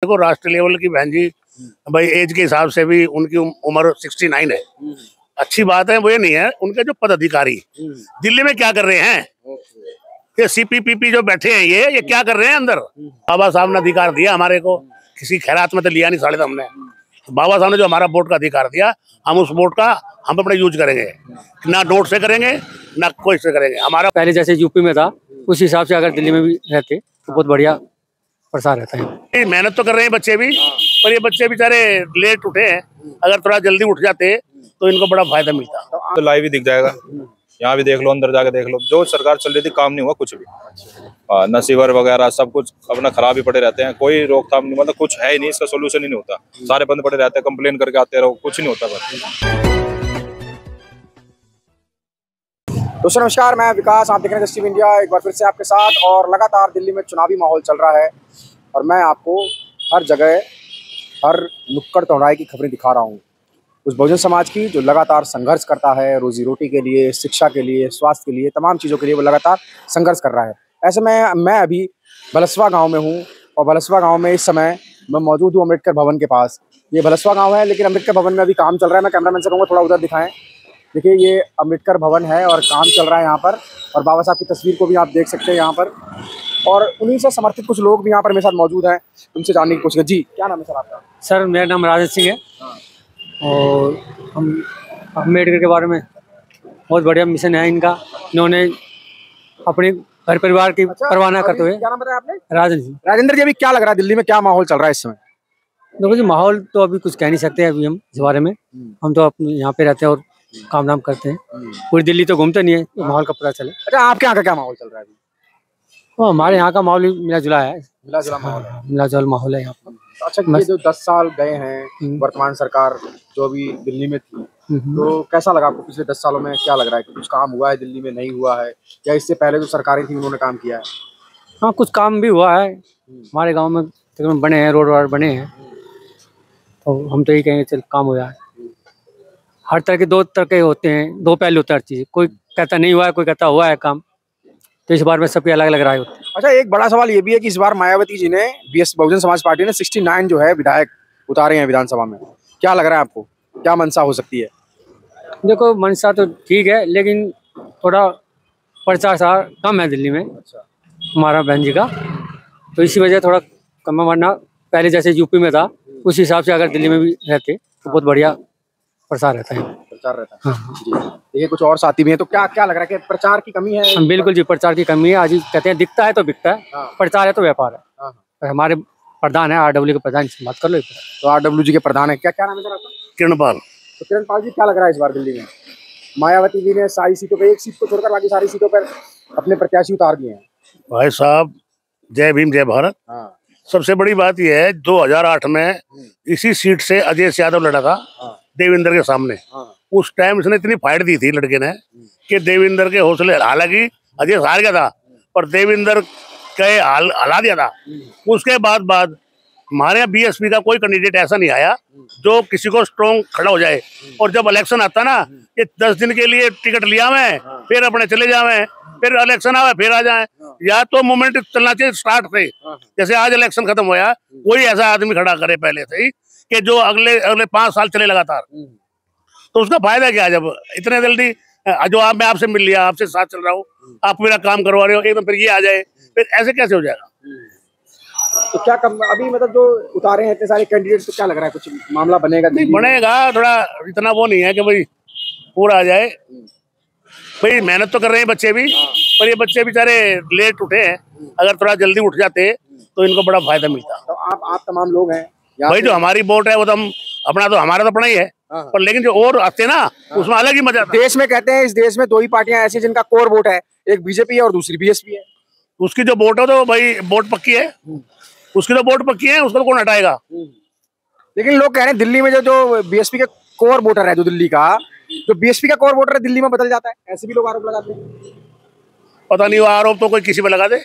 देखो राष्ट्रीय लेवल की बहन जी भाई एज के हिसाब से भी उनकी उम्र 69 है। अच्छी बात है, वो ये नहीं है। उनके जो पदाधिकारी दिल्ली में क्या कर रहे हैं, ये सीपीपीपी जो बैठे हैं ये क्या कर रहे हैं अंदर। बाबा साहब ने अधिकार दिया हमारे को, किसी खैरात में तो लिया नहीं साढ़े तो हमने। बाबा साहब ने जो हमारा वोट का अधिकार दिया, हम उस वोट का हम अपने यूज करेंगे, ना नोट से करेंगे ना कोई से करेंगे। हमारा पहले जैसे यूपी में था उस हिसाब से अगर दिल्ली में भी रहते तो बहुत बढ़िया प्रसार रहता है। मेहनत तो कर रहे हैं बच्चे भी, पर ये बच्चे बेचारे लेट उठे हैं। अगर थोड़ा जल्दी उठ जाते तो इनको बड़ा फायदा मिलता। तो लाइव ही दिख जाएगा, यहाँ भी देख लो, अंदर जाके देख लो। जो सरकार चल रही थी काम नहीं हुआ कुछ भी। नसीवर वगैरह सब कुछ अपना खराब ही पड़े रहते हैं, कोई रोकथाम नहीं, मतलब कुछ है ही नहीं, इसका सोल्यूशन ही नहीं होता। सारे बंद पड़े रहते हैं, कंप्लेन करके आते रहो, कुछ नहीं होता बस। दोस्तों नमस्कार, मैं विकास, आप देख रहे हैं जस्टिस इंडिया एक बार फिर से आपके साथ। और लगातार दिल्ली में चुनावी माहौल चल रहा है और मैं आपको हर जगह हर नुक्कड़ चौराहे की खबरें दिखा रहा हूँ। उस बहुजन समाज की जो लगातार संघर्ष करता है रोजी रोटी के लिए, शिक्षा के लिए, स्वास्थ्य के लिए, तमाम चीज़ों के लिए वो लगातार संघर्ष कर रहा है। ऐसे में मैं अभी भलसवा गाँव में हूँ और भलसवा गाँव में इस समय मैं मौजूद हूँ अम्बेडकर भवन के पास। ये भलसवा गाँव है, लेकिन अम्बेडकर भवन में अभी काम चल रहा है। मैं कैमरामैन से कहूँगा थोड़ा उधर दिखाएं। देखिए ये अम्बेडकर भवन है और काम चल रहा है यहाँ पर, और बाबा साहब की तस्वीर को भी आप देख सकते हैं यहाँ पर। और उन्हीं से समर्थित कुछ लोग भी यहाँ पर मेरे साथ मौजूद हैं, उनसे जानने की कोशिश। जी क्या नाम है सर आपका? सर मेरा नाम राजेश सिंह है और हम अम्बेडकर के बारे में बहुत बढ़िया मिशन है इनका। इन्होंने अपने घर परिवार की परवाह न करते हुए। क्या नाम बताया आपने? राजेंद्र जी। राजेंद्र जी, अभी क्या लग रहा है दिल्ली में, क्या माहौल चल रहा है इस समय? देखो जी, माहौल तो अभी कुछ कह नहीं सकते अभी हम इस बारे में। हम तो अपने यहाँ पे रहते हैं और काम धाम करते हैं, पूरी दिल्ली तो घूमते नहीं है, तो माहौल का पता चले। अच्छा, आपके यहाँ का क्या माहौल चल रहा है अभी? हमारे यहाँ का माहौल मिला जुला है, मिला जुला माहौल है। मिला जुला माहौल है यहाँ पर। अच्छा, ये जो 10 साल गए हैं वर्तमान सरकार जो अभी दिल्ली में थी, तो कैसा लगा आपको? पिछले 10 सालों में क्या लग रहा है कि कुछ काम हुआ है दिल्ली में, नहीं हुआ है, या इससे पहले जो सरकारें थी उन्होंने काम किया है? हाँ, कुछ काम भी हुआ है हमारे गांव में, तकरीबन बने हैं, रोड वाड बने हैं, तो हम तो यही कहेंगे चल काम हुआ है। हर तरह के दो तरह के होते हैं, दो पहलू होते हैं हर चीज़। कोई कहता नहीं हुआ है, कोई कहता हुआ है काम, तो इस बार में सबके अलग अलग राय होते हैं। अच्छा, एक बड़ा सवाल ये भी है कि इस बार मायावती जी ने, बीएस बहुजन समाज पार्टी ने 69 जो है विधायक उतारे हैं विधानसभा में। क्या लग रहा है आपको, क्या मंशा हो सकती है? देखो मंशा तो ठीक है, लेकिन थोड़ा प्रचार सा कम है दिल्ली में हमारा बहन जी का, तो इसी वजह थोड़ा कम है। वरना पहले जैसे यूपी में था उस हिसाब से अगर दिल्ली में भी रहते तो बहुत बढ़िया प्रसार रहता है। प्रचार रहता है। जी देखिए, कुछ और साथी भी हैं, तो क्या क्या लग रहा है कि प्रचार की कमी है? बिल्कुल जी, प्रचार की कमी है। आज कहते हैं दिखता है तो बिकता है, प्रचार है तो व्यापार है। और हमारे प्रधान है आरडब्ल्यू के प्रधान से बात कर लो। तो आरडब्ल्यू जी के प्रधान है, क्या क्या नाम है सर आपका? किरणपाल। तो किरणपाल जी, क्या लग रहा है इस बार दिल्ली में? मायावती जी ने सारी सीटों पर, एक सीट को छोड़कर बाकी सारी सीटों पर अपने प्रत्याशी उतार दिए हैं। भाई साहब, जय भीम जय भारत। सबसे बड़ी बात यह है 2008 में इसी सीट से अजय यादव लड़ा था देवेंद्र के सामने। उस टाइम इसने इतनी फाइट दी थी लड़के ने कि देवेंद्र के हौसले, हालांकि अजय हार गया था पर देवेंद्र के हला दिया था। उसके बाद हमारे यहाँ बीएसपी का कोई कैंडिडेट ऐसा नहीं आया जो किसी को स्ट्रॉन्ग खड़ा हो जाए। और जब इलेक्शन आता ना, ये 10 दिन के लिए टिकट लिया मैं, फिर अपने चले जावे, फिर इलेक्शन आवे फिर आ जाए। या तो मूवमेंट चलना चाहिए स्टार्ट से, जैसे आज इलेक्शन खत्म होया, कोई ऐसा आदमी खड़ा करे पहले से ही कि जो अगले 5 साल चले लगातार, तो उसका फायदा क्या? जब इतने जल्दी जो मैं आपसे मिल लिया, आपसे साथ चल रहा हूँ, आप मेरा काम करवा रहे हो, एकदम फिर ये आ जाए, फिर ऐसे कैसे हो जाएगा? तो क्या अभी मतलब जो उतारे हैं इतने सारे कैंडिडेट, तो क्या लग रहा है कुछ मामला बनेगा? नहीं बनेगा, थोड़ा इतना वो नहीं है कि भाई पूरा आ जाए। भाई मेहनत तो कर रहे हैं बच्चे भी, पर ये बच्चे बेचारे लेट उठे हैं। अगर थोड़ा जल्दी उठ जाते तो इनको बड़ा फायदा मिलता। तो आप तमाम लोग हैं भाई, जो हमारी वोट है वो तो हम अपना, तो हमारा तो अपना ही है, पर लेकिन जो और आते ना उसमें अलग ही मजा। देश में कहते हैं इस देश में 2 ही पार्टियां ऐसी जिनका कोर वोट है, एक बीजेपी है और दूसरी बीएसपी है। उसकी जो वोट है तो भाई वोट पक्की है, उसकी तो वोट पक्की है, उसको कौन हटाएगा? लेकिन लोग कह रहे हैं दिल्ली में जो बीएसपी का कोर वोटर है, जो दिल्ली का जो बीएसपी का कोर वोटर है दिल्ली में बदल जाता है, ऐसे भी लोग आरोप लगाते हैं। पता नहीं, वो आरोप तो कोई किसी पे लगा दे,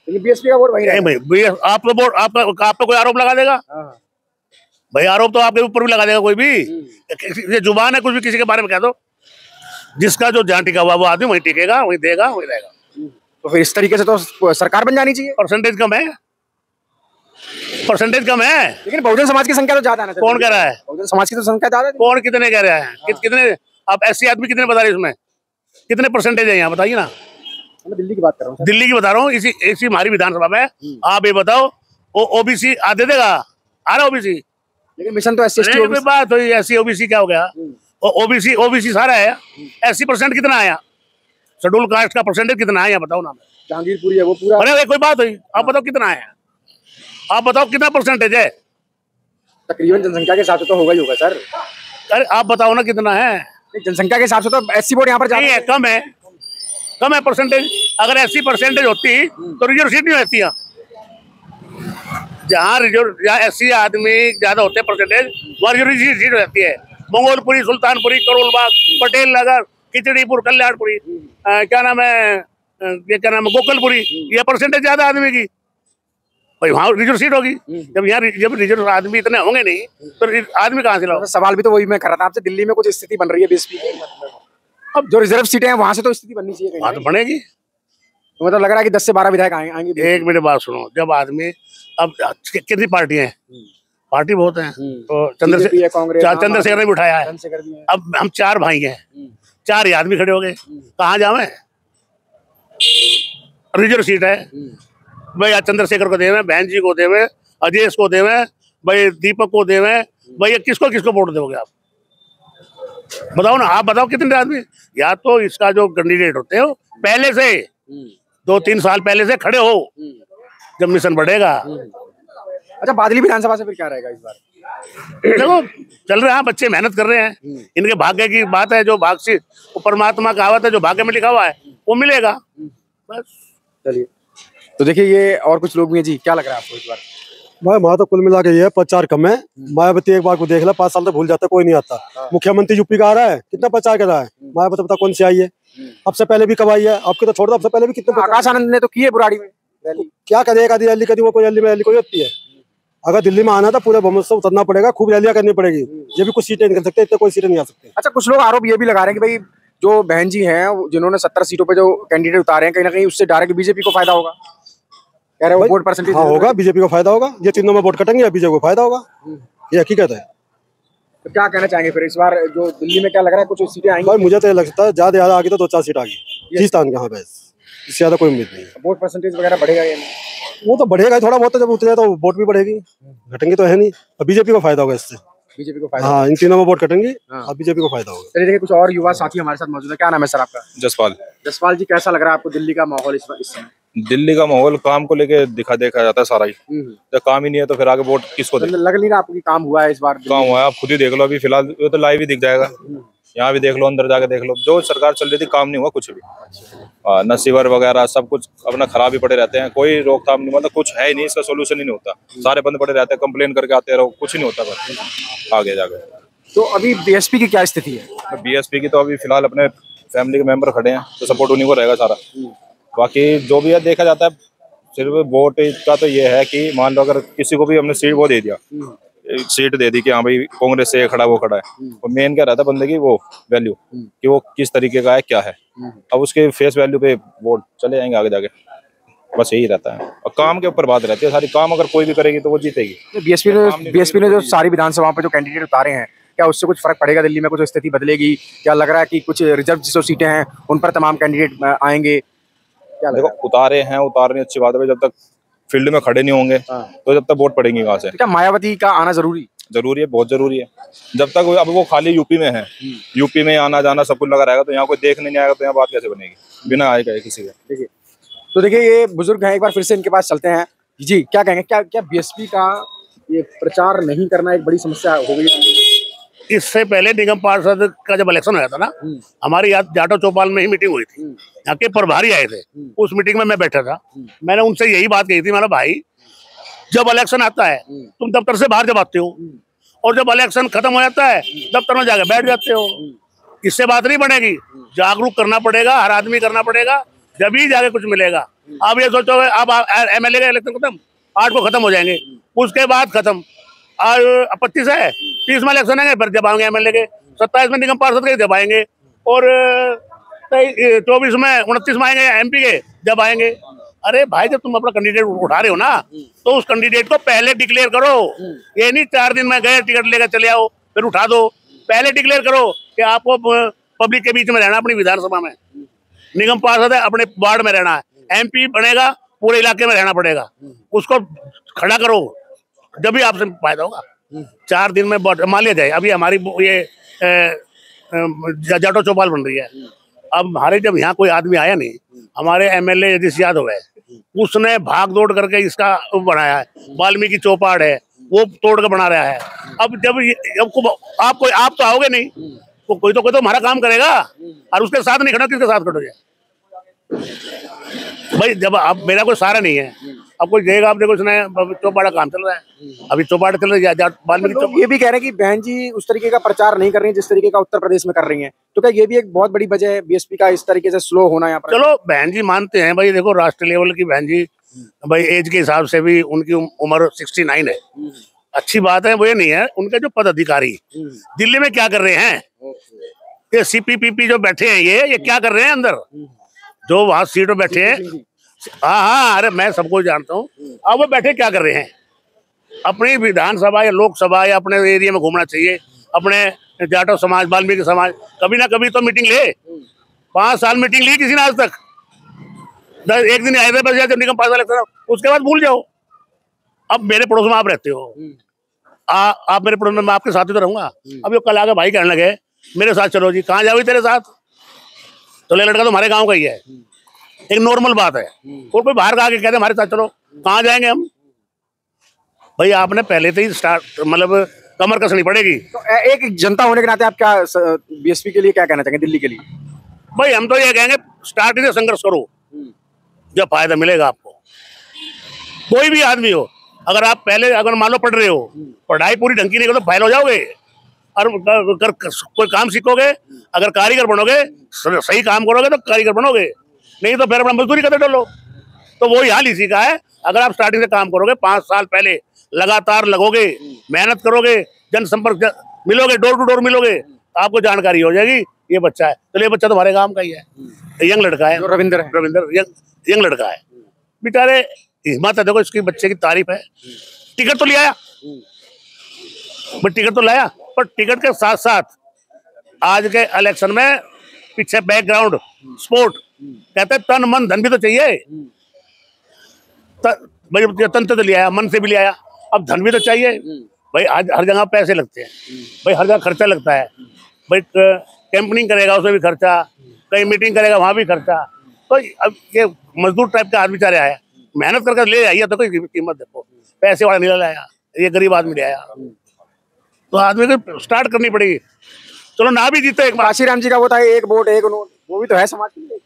लेकिन बीएसपी का वोट वही है। भाई आप तो वोट आप पे कोई आरोप लगा देगा भाई, आरोप तो आपके ऊपर भी लगा देगा कोई भी। ये जुबान है, कुछ भी किसी के बारे में कह दो, जिसका जो जहाँ टिका हुआ वो आदमी वही टिकेगा, वही देगा, वही रहेगा। तो फिर इस तरीके से तो सरकार बन जानी चाहिए। परसेंटेज कम है, परसेंटेज कम है। लेकिन बहुजन समाज की संख्या तो ज्यादा है ना। कौन कह रहा है? बहुजन समाज की तो संख्या ज्यादा है। कौन कितने कह रहा है? कितने आप एससी आदमी कितने बता रहे इसमें? कितने परसेंटेज है यहाँ बताइए ना। मैं दिल्ली की बात कर रहा हूँ। दिल्ली की बता रहा हूँ। इसी हमारी विधानसभा में आप ये बताओ ओबीसी आ दे देगा? आ रहा ओबीसी? लेकिन मिशन तो एससी एसटी कोई बात हुई एससी ओबीसी क्या हो गया? ओबीसी सारा है। एससी परसेंट कितना आया? शेड्यूल कास्ट का परसेंटेज कितना आया बताओ ना। जहांगीरपुरी है वो पूरा। अरे कोई बात हुई, आप बताओ कितना आया? आप बताओ कितना परसेंटेज है? तकरीबन जनसंख्या के हिसाब से तो होगा ही होगा सर। अरे आप बताओ ना कितना है? जनसंख्या के हिसाब से तो एससी वोट यहाँ पर नहीं है, कम है परसेंटेज। अगर 80% होती तो रिजर्व सीट नहीं रहती। जहाँ एससी आदमी ज्यादा होते हैं परसेंटेज, वहाँ रिजर्व सीट रहती है। मंगोलपुरी, सुल्तानपुरी, करोलबाग, पटेल नगर, खिचड़ीपुर, कल्याणपुरी, क्या नाम है, ये क्या नाम है, गोकलपुरी, ये परसेंटेज ज्यादा आदमी की, भाई वहाँ रिजर्व सीट होगी। जब रिजर्व आदमी इतने होंगे नहीं तो आदमी कहाँ से लाओ? सवाल भी तो वही मैं कर रहा था आपसे। दिल्ली में कुछ स्थिति बन रही है बीएसपी की, अब जो रिजर्व सीटें हैं वहां से तो स्थिति बननी चाहिए। वहाँ तो बनेगी। तो मतलब लग रहा है कि 10 से 12 विधायक आएंगे। एक मिनट बात सुनो। जब आदमी, अब कितनी पार्टियां हैं? पार्टी बहुत हैं। तो चंद्रशेखर ने भी उठाया है। अब हम 4 भाई हैं, 4 ही आदमी खड़े हो गए, कहाँ जावे? रिजर्व सीट है भाई, चंद्रशेखर को देवे, बहन जी को देवे, अजयेश को देवे, भाई दीपक को देवे, भाई किसको वोट दोगे आप? बताओ ना, आप बताओ कितने आदमी? या तो इसका जो कैंडिडेट होते हो पहले से 2-3 साल पहले से खड़े हो, जब मिशन बढ़ेगा। अच्छा, बादली विधानसभा से फिर क्या रहेगा इस बार? देखो चल रहे हैं, बच्चे मेहनत कर रहे हैं। इनके भाग्य की बात है, जो भाग्य से परमात्मा का कहावत है, जो भाग्य में लिखा हुआ है वो मिलेगा बस। चलिए, तो देखिए ये और कुछ लोग भी हैं जी, क्या लग रहा है आपको इस बार? भाई वहाँ तो कुल मिला के ये प्रचार कम है। मायावती एक बार को देख ला, 5 साल तक भूल जाता, कोई नहीं आता। मुख्यमंत्री यूपी का आ रहा है, कितना प्रचार कर रहा है। मायावती पता कौन सी आई है? अब से पहले भी कब आई है? आपके तो छोड़ दो, अब से पहले भी कितने। आकाश आनंद ने तो की है बुराड़ी में रैली। क्या करेगा? रैली करी वो, कोई रैली में रैली कोई होती है? अगर दिल्ली में आना था पूरे बहुमत से उतरना पड़ेगा, खूब रैलियां करनी पड़ेगी। ये भी कुछ सीटें निकल सकते, इतने कोई सीटें नहीं आ सकते। अच्छा, कुछ लोग आरोप ये भी लगा रहे हैं कि भाई जो बहन जी हैं जिन्होंने 17 सीटों पे जो कैंडिडेट उतारे हैं, कहीं ना कहीं उससे डायरेक्ट बीजेपी को फायदा होगा। कह रहे हैं वोट परसेंटेज। हाँ होगा, बीजेपी को फायदा होगा। ये तीनों में वोट कटेंगे, बीजेपी को फायदा होगा, ये हकीकत है। तो क्या कहना चाहेंगे फिर इस बार जो दिल्ली में क्या लग रहा है, कुछ सीटें आएंगी? भाई मुझे तो ये लगता है ज्यादा आगे तो 2-4 सीट आ गई राजस्थान के। हाँ बस, इससे ज्यादा कोई उम्मीद नहीं है। वोट परसेंटेज वगैरह बढ़ेगा या नहीं? वो तो बढ़ेगा ही थोड़ा बहुत, जब उतरे तो वोट भी बढ़ेगी, घटेंगे तो है नहीं। और बीजेपी को फायदा होगा इससे। बीजेपी को फायदा? हाँ, इन तीनों में वोट कटेंगे और बीजेपी को फायदा होगा। चलिए देखिए, कुछ और युवा साथी हमारे साथ मौजूद है। क्या नाम है सर आपका? जसपाल। जसपाल जी, कैसा लग रहा है आपको दिल्ली का माहौल इस समय? दिल्ली का माहौल काम को लेके देखा जाता है सारा ही। जब काम ही नहीं है तो फिर आगे वोट किसको दे? लग नहीं रहा आपको कि काम हुआ है इस बार? काम हुआ है, आप खुद ही देख लो। अभी फिलहाल ये तो लाइव ही दिख जाएगा, यहाँ भी देख लो, अंदर जाके देख लो। जो सरकार चल रही थी काम नहीं हुआ कुछ भी। नसीवर वगैरह सब कुछ अपना खराब ही पड़े रहते हैं, कोई रोकथाम नहीं, मतलब कुछ है ही नहीं, इसका सोल्यूशन ही नहीं होता। सारे बंद पड़े रहते हैं, कंप्लेन करके आते रहो, कुछ ही नहीं होता बस आगे जाके। तो अभी बीएसपी की क्या स्थिति है? बीएसपी की तो अभी फिलहाल अपने फैमिली के मेंबर खड़े हैं, तो सपोर्ट उन्हीं को रहेगा सारा। बाकी जो भी है देखा जाता है। सिर्फ वोट का तो ये है कि मान लो अगर किसी को भी हमने सीट वो दे दिया, सीट दे दी कि हाँ भाई कांग्रेस से खड़ा वो खड़ा है, तो मेन क्या रहता है बंदे की वो वैल्यू कि वो किस तरीके का है, क्या है। अब उसके फेस वैल्यू पे वोट चले जाएंगे आगे जाके, बस यही रहता है। और काम के ऊपर बात रहती है सारी। काम अगर कोई भी करेगी तो वो जीतेगी। बीएसपी ने जो सारी विधानसभाओं पे जो कैंडिडेट उतारे हैं, क्या उससे कुछ फर्क पड़ेगा? दिल्ली में कुछ स्थिति बदलेगी? क्या लग रहा है कि कुछ रिजर्व जो सीटें हैं उन पर तमाम कैंडिडेट आएंगे? क्या देखो उतारने अच्छी बात है, जब तक फील्ड में खड़े नहीं होंगे तो जब तक वोट पड़ेंगी कहाँ से? क्या मायावती का आना जरूरी है? बहुत जरूरी है। जब तक अब वो खाली यूपी में है, यूपी में आना जाना सब कुछ लगा रहेगा, तो यहाँ कोई देखने नहीं आएगा तो यहाँ बात कैसे बनेगी बिना आए गए किसी के? देखिए, तो देखिए ये बुजुर्ग हैं, एक बार फिर से इनके पास चलते हैं। जी, क्या कहेंगे? क्या बीएसपी का ये प्रचार नहीं करना एक बड़ी समस्या हो गई? इससे पहले निगम पार्षद का जब इलेक्शन हुआ था ना, हमारी याद जाटो चौपाल में ही मीटिंग हुई थी। यहाँ के प्रभारी आए थे, उस मीटिंग में मैं बैठा था। मैंने उनसे यही बात कही थी, मेरा भाई जब इलेक्शन आता है तुम दफ्तर से बाहर जब आते हो, और जब इलेक्शन खत्म हो जाता है दफ्तर में जाकर बैठ जाते हो। इससे बात नहीं बनेगी, जागरूक करना पड़ेगा, हर आदमी करना पड़ेगा, जब ही जाके कुछ मिलेगा। आप ये सोचो अब एमएलए का इलेक्शन खत्म, 8 को खत्म हो जाएंगे, उसके बाद खत्म। आज 25 है, 30 में इलेक्शन आएंगे, फिर जब आएंगे एमएलए के, 27 में निगम पार्षद के जब आएंगे, और 24 में 29 में आएंगे एमपी के जब आएंगे। अरे भाई जब तुम अपना कैंडिडेट उठा रहे हो ना तो उस कैंडिडेट को पहले डिक्लेयर करो। ये नहीं 4 दिन में गए टिकट लेकर चले आओ फिर उठा दो। पहले डिक्लेयर करो कि आपको पब्लिक के बीच में रहना, अपनी विधानसभा में निगम पार्षद है, अपने वार्ड में रहना है, MP बनेगा पूरे इलाके में रहना पड़ेगा, उसको खड़ा करो, जब भी आपसे फायदा होगा। 4 दिन में मान लिया जाए अभी हमारी ये जाटो चौपाल बन रही है, अब हमारे जब यहाँ कोई आदमी आया नहीं, हमारे MLA यदि यादव है, उसने भाग दौड़ करके इसका बनाया है, वाल्मीकि चौपाड़ है वो तोड़ कर बना रहा है। अब जब आप तो आओगे नहीं, तो कोई तो हमारा काम करेगा, और उसके साथ नहीं खड़ा किसके साथ खड़ोगे भाई? जब अब मेरा कोई सहारा नहीं है, अब कोई देगा, आप देखो इसने चौपाड़ा काम चल रहा है, अभी चौपाड़ा चल रही है। लोग ये भी कह रहे हैं कि बहन जी उस तरीके का प्रचार नहीं कर रही है जिस तरीके का उत्तर प्रदेश में कर रही हैं, तो क्या ये भी एक बहुत बड़ी वजह है BSP का इस तरीके से स्लो होना यहाँ पर? चलो बहन जी मानते हैं भाई, देखो राष्ट्रीय लेवल की बहन जी भाई, एज के हिसाब से भी उनकी उम्र 69 है, अच्छी बात है। वो ये नहीं है, उनके जो पदाधिकारी दिल्ली में क्या कर रहे हैं, ये CPPP जो बैठे हैं ये क्या कर रहे हैं अंदर, जो वहां सीट पे बैठे हैं। हाँ, अरे मैं सबको जानता हूँ। अब वो बैठे क्या कर रहे हैं? अपनी विधानसभा या लोकसभा या अपने एरिया में घूमना चाहिए। अपने जाटो समाज, वाल्मीकि समाज, कभी ना कभी तो मीटिंग ले। 5 साल मीटिंग ली किसी ने आज तक? एक दिन हैदराबाद जाए जब निगम पास इलेक्शन, उसके बाद भूल जाओ। अब मेरे पड़ोस में आप रहते हो, आप मेरे पड़ोस में, मैं आपके साथ ही तो रहूंगा। अब ये कल आगे भाई कहने लगे मेरे साथ चलो जी, कहाँ जाओगी तेरे साथ? तो ले लड़का तो हमारे गाँव का ही है, एक नॉर्मल बात है। और कोई बाहर का आके कहते हमारे साथ चलो, कहाँ जाएंगे हम? भाई आपने पहले से ही स्टार्ट, मतलब कमर कसनी पड़ेगी। तो एक जनता होने के नाते आप क्या BSP के लिए क्या कहना चाहेंगे, दिल्ली के लिए? भाई हम तो ये कहेंगे स्टार्टिंग से संघर्ष करो, जब फायदा मिलेगा आपको। कोई भी आदमी हो, अगर आप पहले अगर मान लो पढ़ रहे हो, पढ़ाई पूरी ढंग की नहीं करो तो फाइल हो जाओगे, और कोई काम सीखोगे, अगर कारीगर बनोगे, सही काम करोगे तो कारीगर बनोगे, नहीं तो फिर अपना मजदूरी करते डलो। तो वो हाल इसी का है। अगर आप स्टार्टिंग से काम करोगे, 5 साल पहले लगातार लगोगे, मेहनत करोगे, जनसंपर्क मिलोगे, डोर टू डोर मिलोगे, तो आपको जानकारी हो जाएगी ये बच्चा है। तो ये बच्चा तो हमारे गांव का ही है, यंग लड़का है, रविंदर यंग लड़का है बेचारे, हिम्मत है। देखो इसकी बच्चे की तारीफ है। टिकट तो लिया, टिकट तो लाया, पर टिकट के साथ साथ आज के इलेक्शन में पीछे बैकग्राउंड सपोर्ट, कहते हैं तन मन धन भी तो चाहिए। भाई तन तो लिया, मन से भी लिया, अब धन भी तो चाहिए भाई। आज हर जगह पैसे लगते हैं भाई, हर जगह खर्चा लगता है भाई। कैंपनिंग करेगा उसमें भी खर्चा, कहीं मीटिंग करेगा वहां भी खर्चा। तो अब ये मजदूर टाइप का आदमी बेचारे आया, मेहनत करके ले आइए, तो कोई कीमत देखो, पैसे वाला नहीं लाया, ये गरीब आदमी ले आया। तो आदमी को स्टार्ट करनी पड़ेगी। चलो ना भी जीते एक बार। काशीराम जी का वो था एक वोट एक नोट, वो भी तो है समाज के लिए।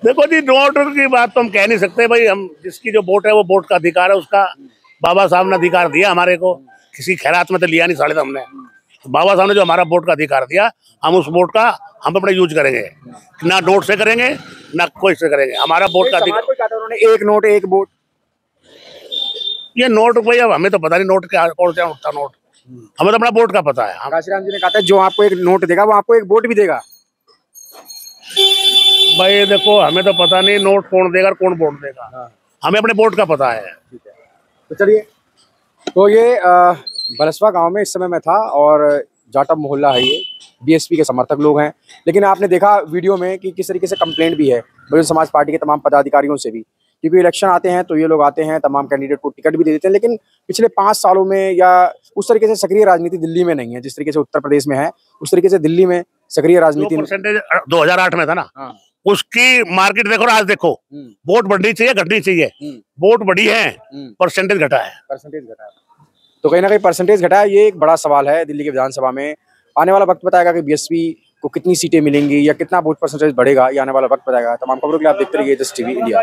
देखो जी, नोट की बात तो हम कह नहीं सकते भाई। हम जिसकी जो वोट है वो वोट का अधिकार है उसका। बाबा साहब ने अधिकार दिया हमारे को, किसी खैरात में तो लिया नहीं साढ़े हमने। तो बाबा साहब ने जो हमारा वोट का अधिकार दिया, हम उस वोट का हम अपने यूज करेंगे, ना नोट से करेंगे ना कोई से करेंगे। हमारा वोट का अधिकार। उन्होंने एक नोट एक वोट, ये नोट भाई अब हमें तो पता नहीं नोट क्या कौन सा उठता नोट, हमें तो अपना वोट का पता है। काशीराम जी ने कहा था जो आपको एक नोट देगा वो आपको एक वोट भी देगा। भाई देखो हमें तो पता नहीं नोट कौन देगा और कौन वोट देगा, हमें अपने वोट का पता है। तो चलिए, तो ये बलसवा गांव में इस समय मैं था और जाटव मोहल्ला है, ये BSP के समर्थक लोग हैं। लेकिन आपने देखा वीडियो में कि किस तरीके से कंप्लेंट भी है बहुजन समाज पार्टी के तमाम पदाधिकारियों से भी, क्योंकि इलेक्शन आते हैं तो ये लोग आते हैं, तमाम कैंडिडेट को टिकट भी दे देते हैं, लेकिन पिछले 5 सालों में या उस तरीके से सक्रिय राजनीति दिल्ली में नहीं है जिस तरीके से उत्तर प्रदेश में है। उस तरीके से दिल्ली में सक्रिय राजनीति 2008 में था ना, उसकी मार्केट देखो आज देखो, वोट बढ़नी चाहिए घटनी चाहिए, वोट बढ़ी है, परसेंटेज घटा है। तो कहीं ना कहीं परसेंटेज घटा है, ये एक बड़ा सवाल है दिल्ली के विधानसभा में। आने वाला वक्त बताएगा कि BSP को कितनी सीटें मिलेंगी या कितना वोट परसेंटेज बढ़ेगा, ये आने वाला वक्त बताएगा। तमाम खबरों के लिए आप देखते रहिए जस्ट TV इंडिया।